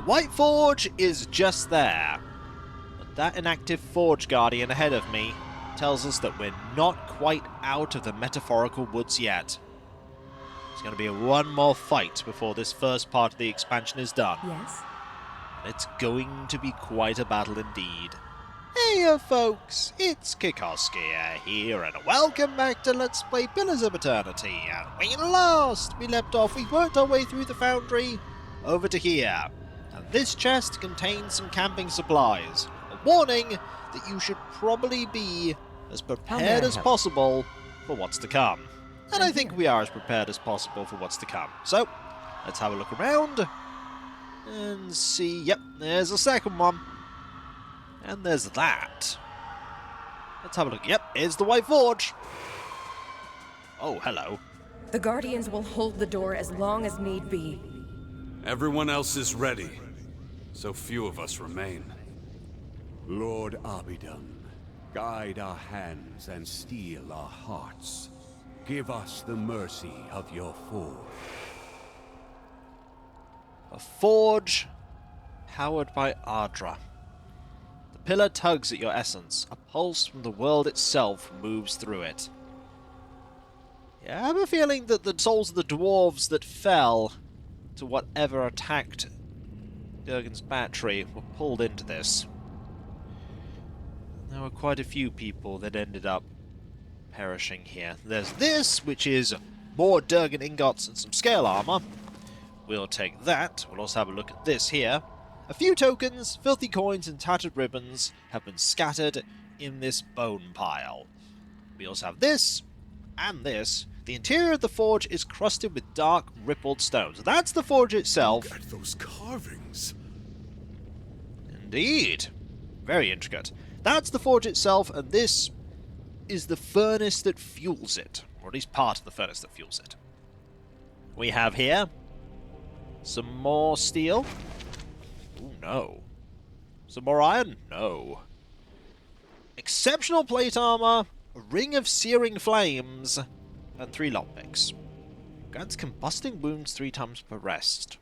White Forge is just there, but that inactive Forge Guardian ahead of me tells us that we're not quite out of the metaphorical woods yet. There's going to be one more fight before this first part of the expansion is done. Yes? And it's going to be quite a battle indeed. Hey folks, it's Kikoskia here, and welcome back to Let's Play Pillars of Eternity. And we left off, we worked our way through the foundry, over to here. And this chest contains some camping supplies. A warning that you should probably be as prepared as possible for what's to come. And I think we are as prepared as possible for what's to come. So, let's have a look around and see. Yep, there's a second one. And there's that. Let's have a look. Yep, here's the White Forge. Oh, hello. The Guardians will hold the door as long as need be. Everyone else is ready. So few of us remain. Lord Abidam, guide our hands and steel our hearts. Give us the mercy of your forge. A forge powered by Ardra. The pillar tugs at your essence. A pulse from the world itself moves through it. Yeah, I have a feeling that the souls of the dwarves that fell to whatever attacked Durgan's battery were pulled into this. There were quite a few people that ended up perishing here. There's this, which is more Durgan ingots and some scale armor. We'll take that. We'll also have a look at this here. A few tokens, filthy coins, and tattered ribbons have been scattered in this bone pile. We also have this, and this. The interior of the forge is crusted with dark, rippled stones. That's the forge itself. Look at those carvings. Indeed. Very intricate. That's the forge itself, and this is the furnace that fuels it. Or at least part of the furnace that fuels it. We have here some more steel. Ooh, no. Some more iron? No. Exceptional plate armor, a ring of searing flames, and 3 lockpicks. Grants combusting wounds 3 times per rest.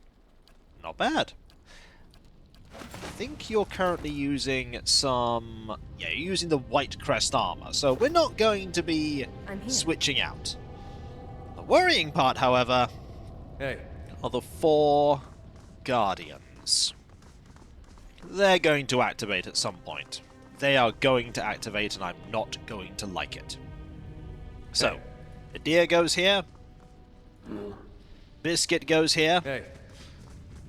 Not bad. I think you're currently using some... Yeah, you're using the White Crest armor, so we're not going to be switching out. The worrying part, however, are the 4 Guardians. They're going to activate at some point. They are going to activate, and I'm not going to like it. So, the deer goes here. Biscuit goes here.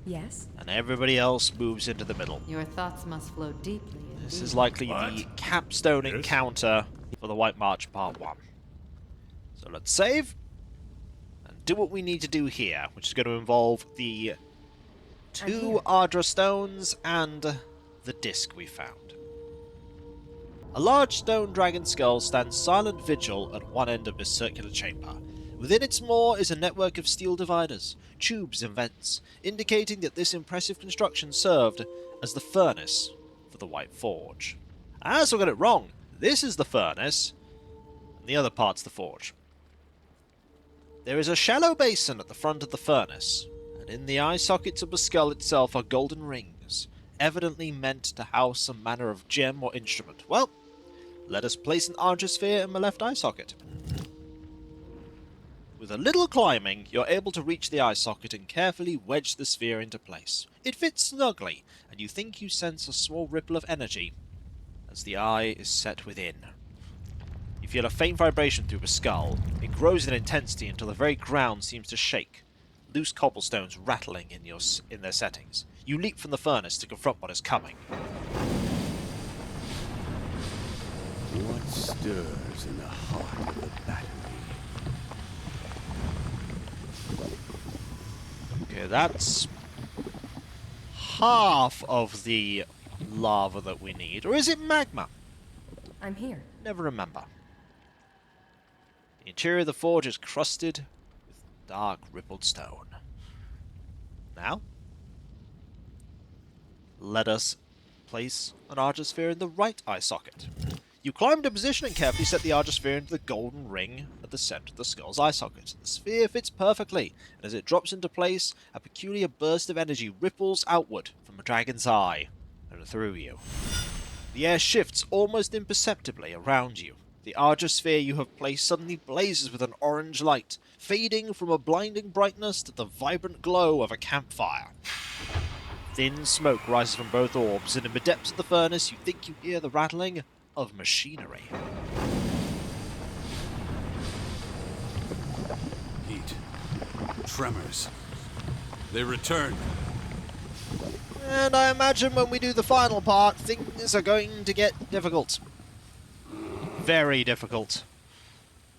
Yes? And everybody else moves into the middle. Your thoughts must flow deeply. This is likely the capstone encounter for the White March Part 1. So let's save and do what we need to do here, which is going to involve the 2 Ardra stones and the disc we found. A large stone dragon skull stands silent vigil at one end of this circular chamber. Within its maw is a network of steel dividers, tubes and vents, indicating that this impressive construction served as the furnace for the White Forge. I also got it wrong. This is the furnace, and the other part's the forge. There is a shallow basin at the front of the furnace, and in the eye sockets of the skull itself are golden rings, evidently meant to house some manner of gem or instrument. Well, let us place an Argosphere in my left eye socket. With a little climbing, you're able to reach the eye socket and carefully wedge the sphere into place. It fits snugly, and you think you sense a small ripple of energy as the eye is set within. You feel a faint vibration through the skull. It grows in intensity until the very ground seems to shake, loose cobblestones rattling in their settings. You leap from the furnace to confront what is coming. What stirs in the heart of the battery? Okay, that's half of the lava that we need. Or is it magma? I'm here. Never remember. The interior of the forge is crusted with dark, rippled stone. Now, let us place an Argosphere in the right eye socket. You climb to position and carefully set the Argosphere into the golden ring at the center of the skull's eye socket. The sphere fits perfectly, and as it drops into place, a peculiar burst of energy ripples outward from a dragon's eye and through you. The air shifts almost imperceptibly around you. The Argosphere you have placed suddenly blazes with an orange light, fading from a blinding brightness to the vibrant glow of a campfire. Thin smoke rises from both orbs, and in the depths of the furnace you think you hear the rattling of machinery. Heat. Tremors. They return. And I imagine when we do the final part, things are going to get difficult. Very difficult.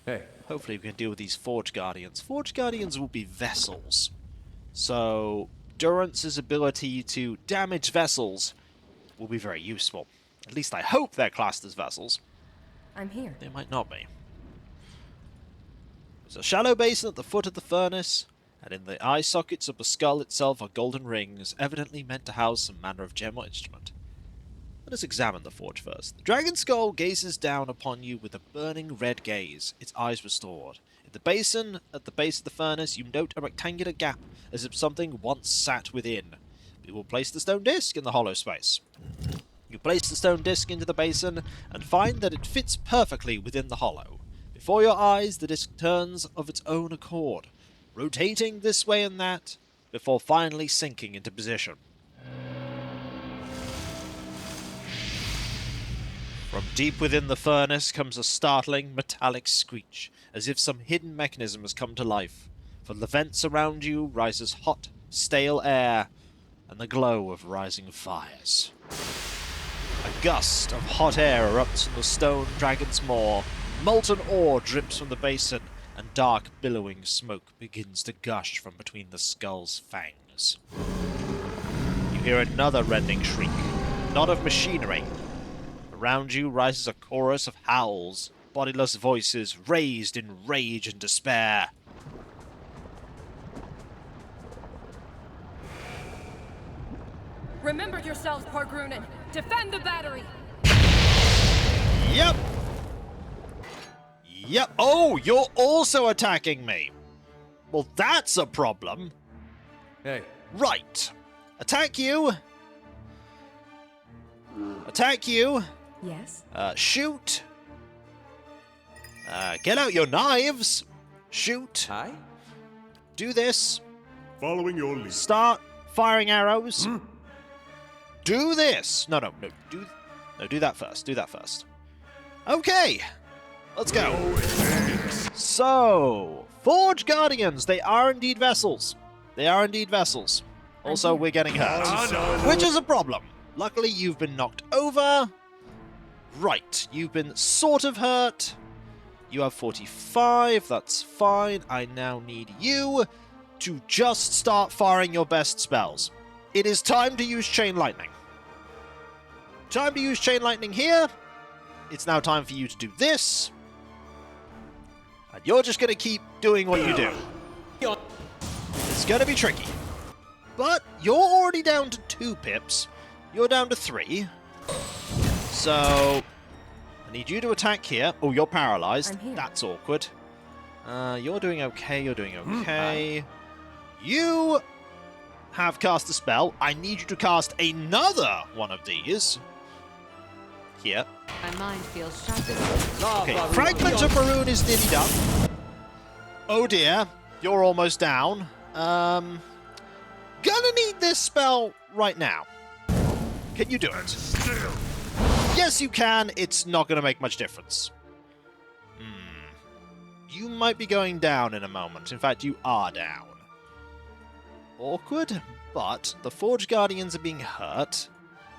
Hey, Hopefully we can deal with these Forge Guardians. Forge Guardians will be vessels. So, Durance's ability to damage vessels will be very useful. At least I hope they're classed as vessels. I'm here. They might not be. There's a shallow basin at the foot of the furnace, and in the eye sockets of the skull itself are golden rings, evidently meant to house some manner of gem or instrument. Let us examine the forge first. The dragon skull gazes down upon you with a burning red gaze, its eyes restored. In the basin, at the base of the furnace, you note a rectangular gap, as if something once sat within. We will place the stone disc in the hollow space. You place the stone disc into the basin, and find that it fits perfectly within the hollow. Before your eyes, the disc turns of its own accord, rotating this way and that, before finally sinking into position. From deep within the furnace comes a startling, metallic screech, as if some hidden mechanism has come to life. From the vents around you rises hot, stale air, and the glow of rising fires. A gust of hot air erupts from the stone dragon's maw, molten ore drips from the basin, and dark, billowing smoke begins to gush from between the skull's fangs. You hear another rending shriek, not of machinery. Around you rises a chorus of howls, bodiless voices raised in rage and despair. Remember yourselves, Pargrunen! Defend the battery! Yep! Yep. Oh, you're also attacking me! Well, that's a problem. hey, Right. Attack you. Attack you. Yes? Shoot. Get out your knives. Shoot. hi? Do this. Following your lead. Start firing arrows. Do this. No, do that first. Do that first. Okay. Let's go. So, Forge Guardians, they are indeed vessels. They are indeed vessels. Also, we're getting hurt, which is a problem. Luckily, you've been knocked over. Right, you've been sort of hurt. You have 45, that's fine. I now need you to just start firing your best spells. It is time to use Chain Lightning. Time to use Chain Lightning here. It's now time for you to do this. And you're just going to keep doing what you do. It's going to be tricky. But you're already down to 2 pips. You're down to 3. So, I need you to attack here. Oh, you're paralyzed. I'm here. That's awkward. You're doing okay. You're doing okay. You have cast a spell. I need you to cast another one of these. Here. My mind feels sharper. Okay, Fragment of Maroon is nearly done. Oh dear, you're almost down. Gonna need this spell right now. Can you do it? Yes, you can. It's not gonna make much difference. You might be going down in a moment. In fact, you are down. Awkward, but the Forge Guardians are being hurt.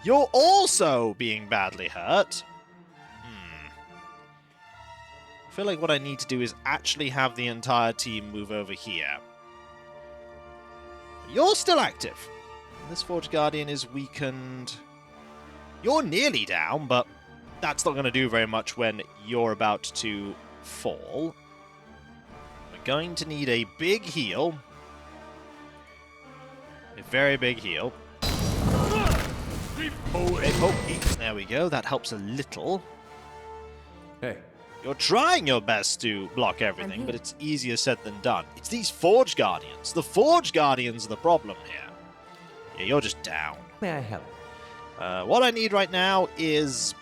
You're also being badly hurt. I feel like what I need to do is actually have the entire team move over here. You're still active. This Forge Guardian is weakened. You're nearly down, but that's not going to do very much when you're about to fall. We're going to need a big heal. A very big heal. Oh, there we go. That helps a little. Hey. You're trying your best to block everything, but it's easier said than done. It's these Forge Guardians. The Forge Guardians are the problem here. Yeah, you're just down. May I help? What I need right now is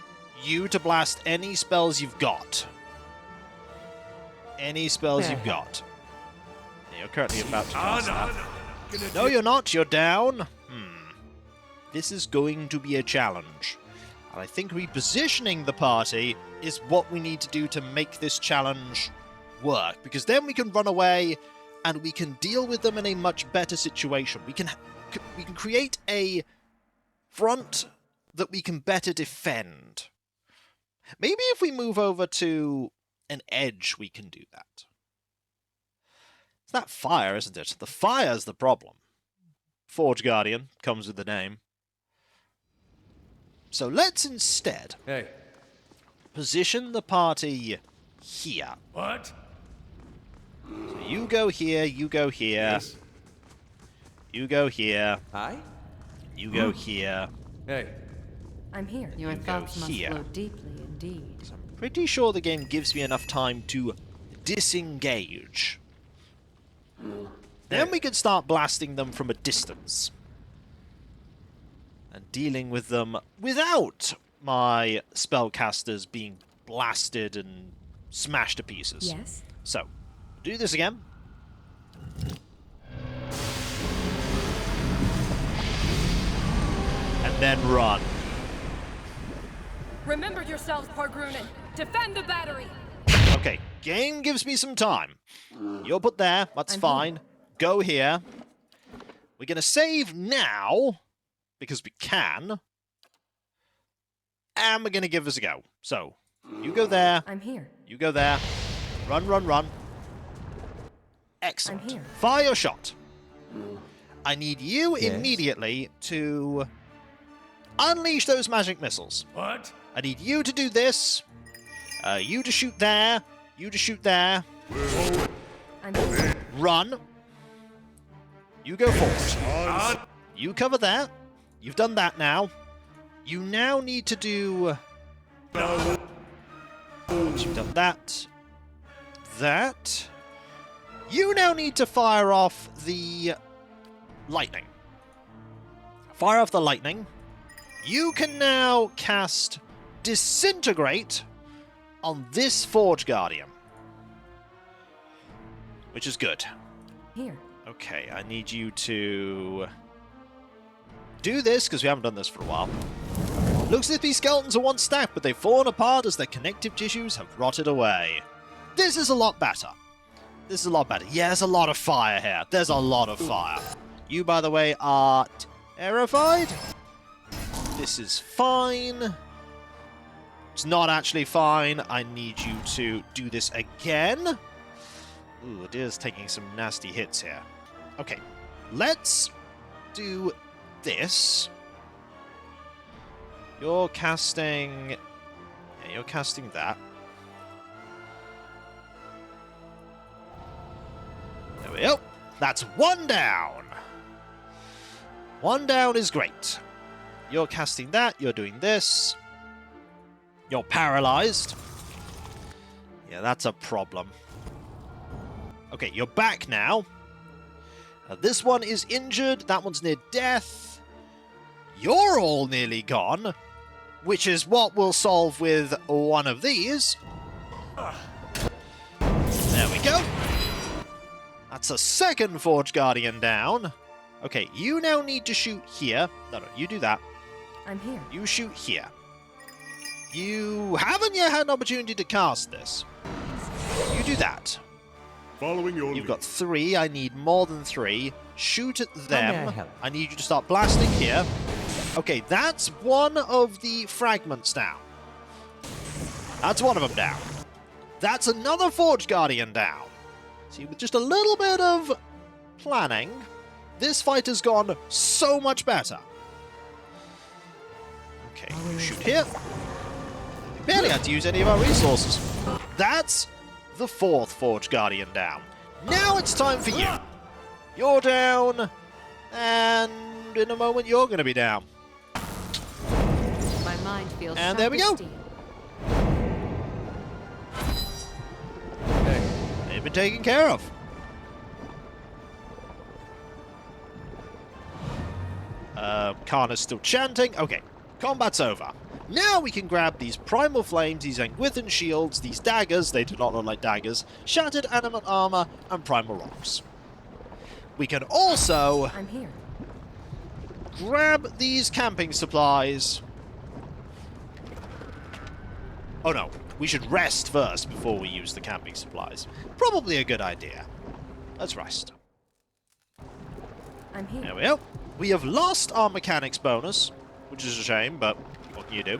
you to blast any spells you've got. Any spells you've got. Yeah, you're currently about to cast that. No, you're not. You're down. This is going to be a challenge. And I think repositioning the party is what we need to do to make this challenge work. Because then we can run away and we can deal with them in a much better situation. We can create a front that we can better defend. Maybe if we move over to an edge, we can do that. It's that fire, isn't it? The fire's the problem. Forge Guardian comes with the name. So let's instead position the party here. What? So you go here, you go here. Yes. You go here. Aye? You go here. Hey. I'm here. Your thoughts must here. flow deeply indeed. Pretty sure the game gives me enough time to disengage. Then we can start blasting them from a distance. And dealing with them without my spellcasters being blasted and smashed to pieces. Yes? So, do this again. And then run. Remember yourselves, Pargrunen. Defend the battery. Okay, game gives me some time. You're put there, that's I'm fine. here. Go here. We're going to save now, because we can. And we're going to give this a go. So, you go there, I'm here. you go there. Run, run, run. Excellent. I'm here. Fire your shot. I need you Yes. immediately to unleash those magic missiles. What? I need you to do this. You to shoot there. You to shoot there. I'm here. Run. You go forward. You cover that. You've done that now. You now need to do... Once you've done that. That. You now need to fire off the lightning. Fire off the lightning. You can now cast Disintegrate on this Forge Guardian. Which is good. Here. Okay, I need you to do this, because we haven't done this for a while. Looks as if these skeletons are once stacked, but they've fallen apart as their connective tissues have rotted away. This is a lot better. This is a lot better. Yeah, there's a lot of fire here. There's a lot of fire. You, by the way, are terrified. This is fine. It's not actually fine. I need you to do this again. Ooh, it is taking some nasty hits here. Okay, let's do this. You're casting... Yeah, you're casting that. There we go. That's one down. One down is great. You're casting that. You're doing this. You're paralyzed. Yeah, that's a problem. Okay, you're back now. This one is injured. That one's near death. You're all nearly gone, which is what we'll solve with one of these. There we go. That's a second Forge Guardian down. Okay, you now need to shoot here. No, you do that. I'm here. You shoot here. You haven't yet had an opportunity to cast this. You do that. Following your You've got 3. I need more than 3. Shoot at may I them. help? I need you to start blasting here. Okay, that's one of the fragments down. That's one of them down. That's another Forge Guardian down. See, with just a little bit of planning, this fight has gone so much better. Okay, you shoot here. We barely had to use any of our resources. That's the 4th Forge Guardian down. Now it's time for you. You're down, and in a moment you're going to be down. My mind feels And sharp there we as go. steel. been taken care of. Khan is still chanting. Okay, combat's over. Now we can grab these primal flames, these Anguithan shields, these daggers, they do not look like daggers, shattered animate armor, and primal rocks. We can also I'm here. grab these camping supplies. Oh no, we should rest first before we use the camping supplies. Probably a good idea. Let's rest. I'm here. There we go. We have lost our mechanics bonus, which is a shame, but what can you do?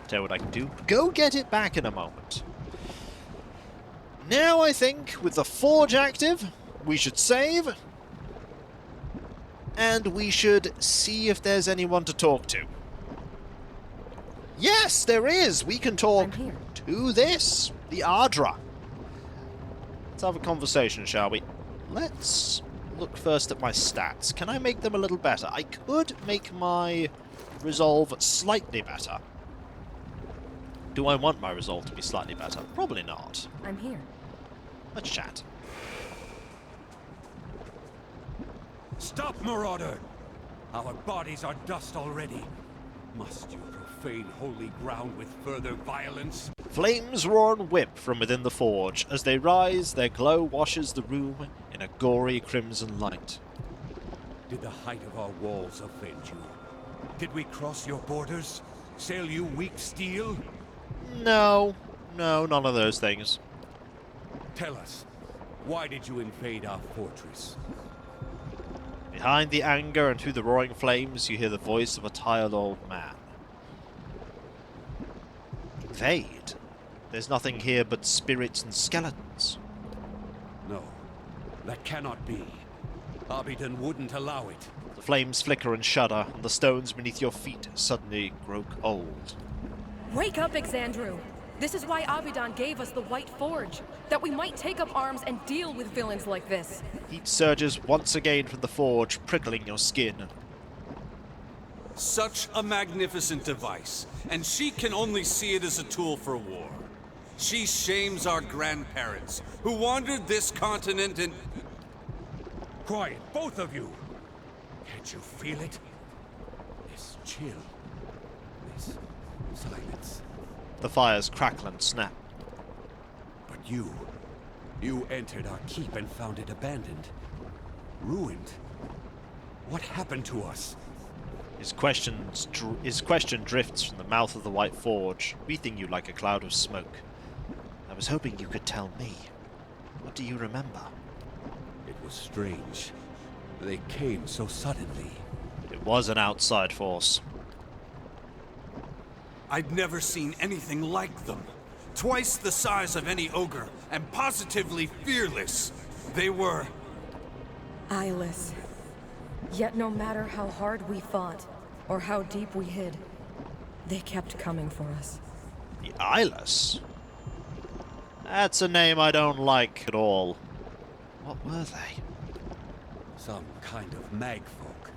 Tell you what I can do. Go get it back in a moment. Now I think, with the forge active, we should save. And we should see if there's anyone to talk to. Yes, there is! We can talk I'm here. to this, the Ardra. Let's have a conversation, shall we? Let's look first at my stats. Can I make them a little better? I could make my resolve slightly better. Do I want my resolve to be slightly better? Probably not. I'm here. Let's chat. Stop, Marauder! Our bodies are dust already. Must you profane holy ground with further violence? Flames roar and whip from within the forge. As they rise, their glow washes the room in a gory crimson light. Did the height of our walls offend you? Did we cross your borders? Sail you weak steel? No, none of those things. Tell us, why did you invade our fortress? Behind the anger and through the roaring flames, you hear the voice of a tired old man. Invade? There's nothing here but spirits and skeletons. No, that cannot be. Abidon wouldn't allow it. The flames flicker and shudder, and the stones beneath your feet suddenly grow cold. Wake up, Exandru! This is why Abidan gave us the White Forge, that we might take up arms and deal with villains like this. Heat surges once again from the forge, prickling your skin. Such a magnificent device, and she can only see it as a tool for war. She shames our grandparents, who wandered this continent and... Quiet, both of you! Can't you feel it? This chill. This silence. The fires crackle and snap. But you entered our keep and found it abandoned. Ruined. What happened to us? His question drifts from the mouth of the White Forge, wreathing you like a cloud of smoke. I was hoping you could tell me. What do you remember? It was strange. They came so suddenly. It was an outside force. I'd never seen anything like them. Twice the size of any ogre, and positively fearless. They were... Eyeless. Yet no matter how hard we fought, or how deep we hid, they kept coming for us. The Eyeless? That's a name I don't like at all. What were they? Some kind of magfolk.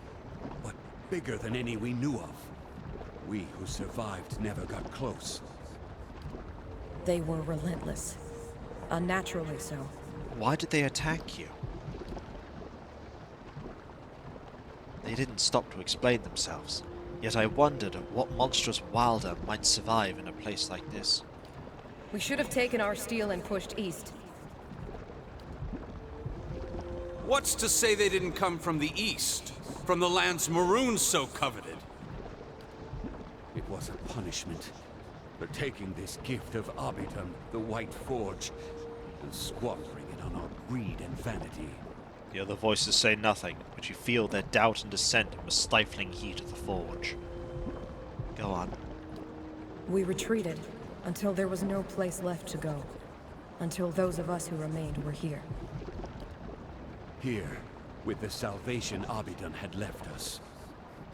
But bigger than any we knew of. We who survived never got close. They were relentless. Unnaturally so. Why did they attack you? They didn't stop to explain themselves, yet I wondered what monstrous wilder might survive in a place like this. We should have taken our steel and pushed east. What's to say they didn't come from the east? From the lands Maroons so coveted? It was a punishment for taking this gift of Abidon, the White Forge, and squandering it on our greed and vanity. The other voices say nothing, but you feel their doubt and dissent in the stifling heat of the forge. Go on. We retreated until there was no place left to go. Until those of us who remained were here. Here, with the salvation Abidon had left us.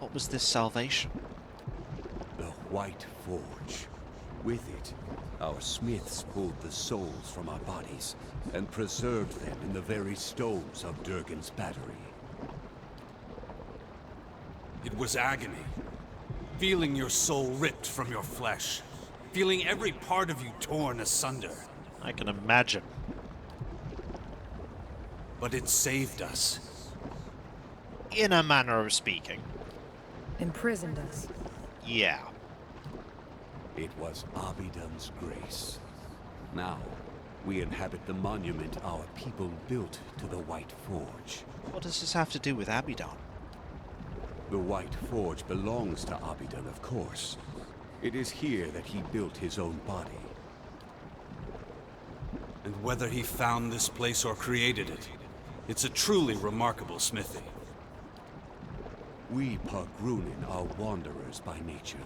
What was this salvation? The White Forge. With it, our smiths pulled the souls from our bodies and preserved them in the very stones of Durgan's battery. It was agony. Feeling your soul ripped from your flesh. Feeling every part of you torn asunder. I can imagine. but it saved us. In a manner of speaking. Imprisoned us. Yeah. It was Abidan's grace. Now, we inhabit the monument our people built to the White Forge. What does this have to do with Abidan? The White Forge belongs to Abidan, of course. It is here that he built his own body. And whether he found this place or created it, it's a truly remarkable smithy. We Pargrunin are wanderers by nature.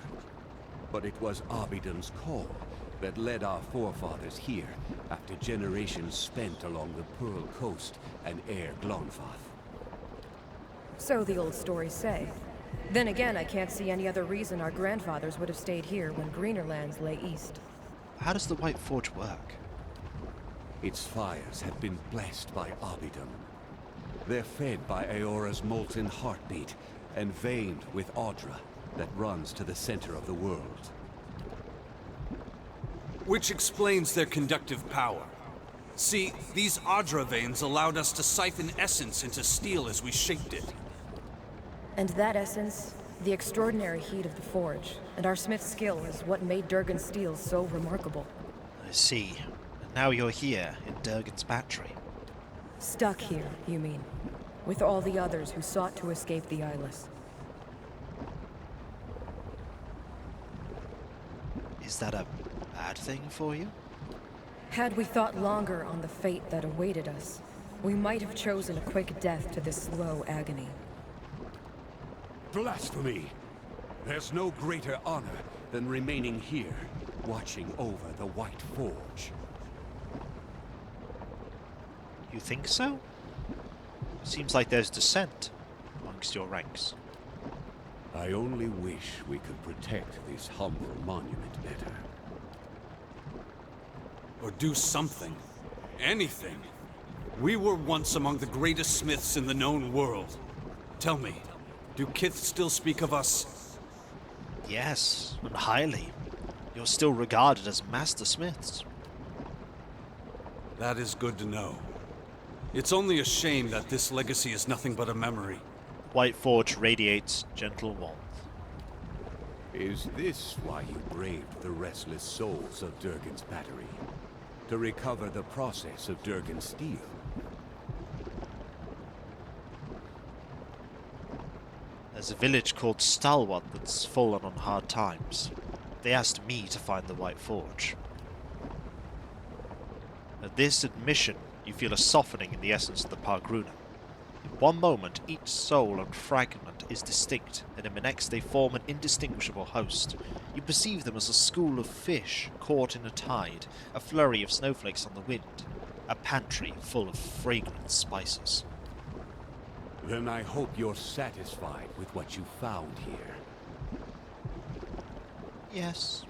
But it was Abidan's call that led our forefathers here after generations spent along the Pearl Coast and Air Glonfath. So the old stories say. Then again, I can't see any other reason our grandfathers would have stayed here when greener lands lay east. How does the White Forge work? Its fires have been blessed by Abidan. They're fed by Aora's molten heartbeat and veined with Audra that runs to the center of the world. Which explains their conductive power. See, these Audra veins allowed us to siphon essence into steel as we shaped it. And that essence, the extraordinary heat of the forge, and our smith's skill is what made Durgan's steel so remarkable. I see. And now you're here, in Durgan's battery. Stuck here, you mean? With all the others who sought to escape the Eyeless. Is that a bad thing for you? Had we thought longer on the fate that awaited us, we might have chosen a quick death to this slow agony. Blasphemy! There's no greater honor than remaining here, watching over the White Forge. You think so? Seems like there's dissent amongst your ranks. I only wish we could protect this humble monument better. Or do something. Anything. We were once among the greatest smiths in the known world. Tell me, do Kith still speak of us? Yes, and highly. You're still regarded as master smiths. That is good to know. It's only a shame that this legacy is nothing but a memory. White Forge radiates gentle warmth. Is this why you braved the restless souls of Durgan's battery? To recover the process of Durgan's steel? There's a village called Stalwart that's fallen on hard times. They asked me to find the White Forge. At this admission, you feel a softening in the essence of the Pargrunin. In one moment, each soul and fragment is distinct, and in the next they form an indistinguishable host. You perceive them as a school of fish caught in a tide, a flurry of snowflakes on the wind, a pantry full of fragrant spices. Then I hope you're satisfied with what you found here. Yes,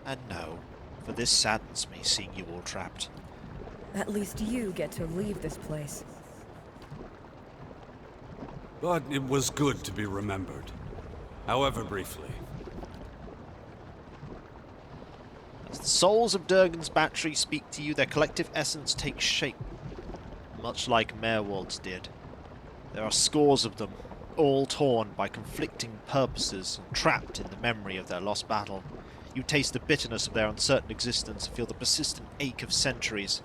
and no, for this saddens me seeing you all trapped. At least you get to leave this place. But it was good to be remembered. However briefly. As the souls of Durgan's battery speak to you, their collective essence takes shape, much like Merwald's did. There are scores of them, all torn by conflicting purposes and trapped in the memory of their lost battle. You taste the bitterness of their uncertain existence and feel the persistent ache of centuries.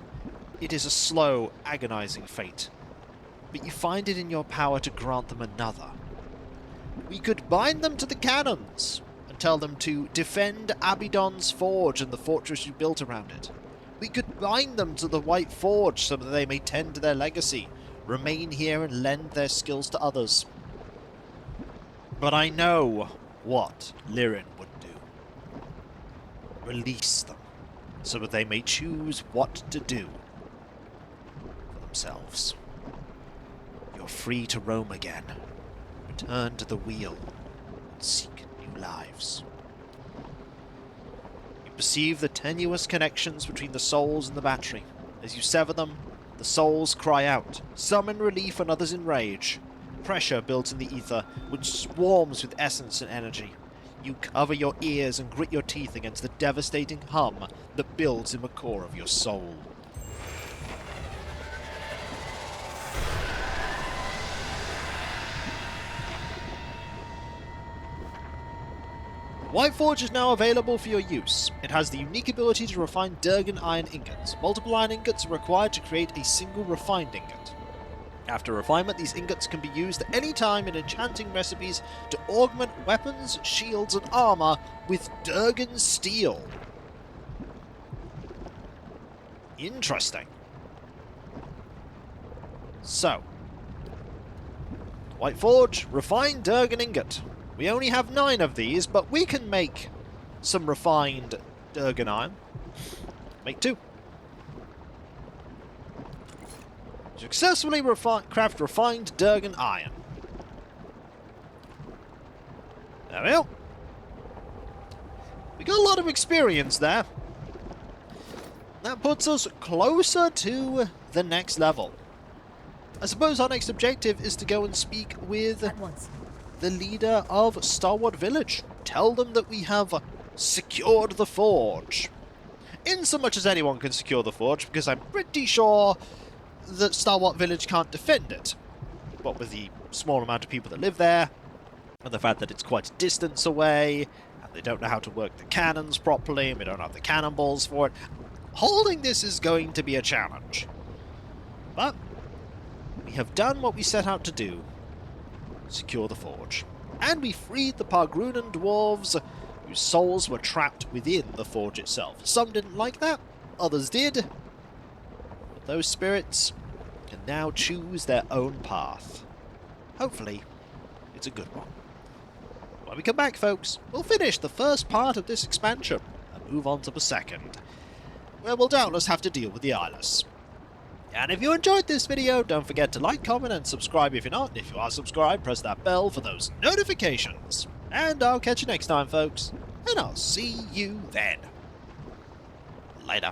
It is a slow, agonizing fate, but you find it in your power to grant them another. We could bind them to the cannons and tell them to defend Abidan's forge and the fortress you built around it. We could bind them to the White Forge so that they may tend to their legacy, remain here and lend their skills to others. But I know what Lirin would do. Release them, so that they may choose what to do for themselves. You're free to roam again, return to the wheel, and seek new lives. You perceive the tenuous connections between the souls and the battery. As you sever them, the souls cry out, some in relief and others in rage. Pressure builds in the ether, which swarms with essence and energy. You cover your ears and grit your teeth against the devastating hum that builds in the core of your soul. White Forge is now available for your use. It has the unique ability to refine Durgan iron ingots. Multiple iron ingots are required to create a single refined ingot. After refinement, these ingots can be used at any time in enchanting recipes to augment weapons, shields, and armor with Durgan steel. Interesting. So, White Forge, refined Durgan ingot. We only have 9 of these, but we can make some refined Durgan iron. Make 2. Successfully craft refined Durgan iron. There we go. We got a lot of experience there. That puts us closer to the next level. I suppose our next objective is to go and speak with At once. the leader of Starwood Village. Tell them that we have secured the forge. In so much as anyone can secure the forge, because I'm pretty sure that Starwood Village can't defend it. What with the small amount of people that live there, and the fact that it's quite a distance away, and they don't know how to work the cannons properly, and we don't have the cannonballs for it. Holding this is going to be a challenge. But we have done what we set out to do. Secure the forge. And we freed the Pargrunan dwarves, whose souls were trapped within the forge itself. Some didn't like that, others did. But those spirits can now choose their own path. Hopefully, it's a good one. When we come back, folks, we'll finish the first part of this expansion and move on to the second, where we'll doubtless have to deal with the eyeless. And if you enjoyed this video, don't forget to like, comment, and subscribe if you're not. And if you are subscribed, press that bell for those notifications. And I'll catch you next time, folks. And I'll see you then. Later.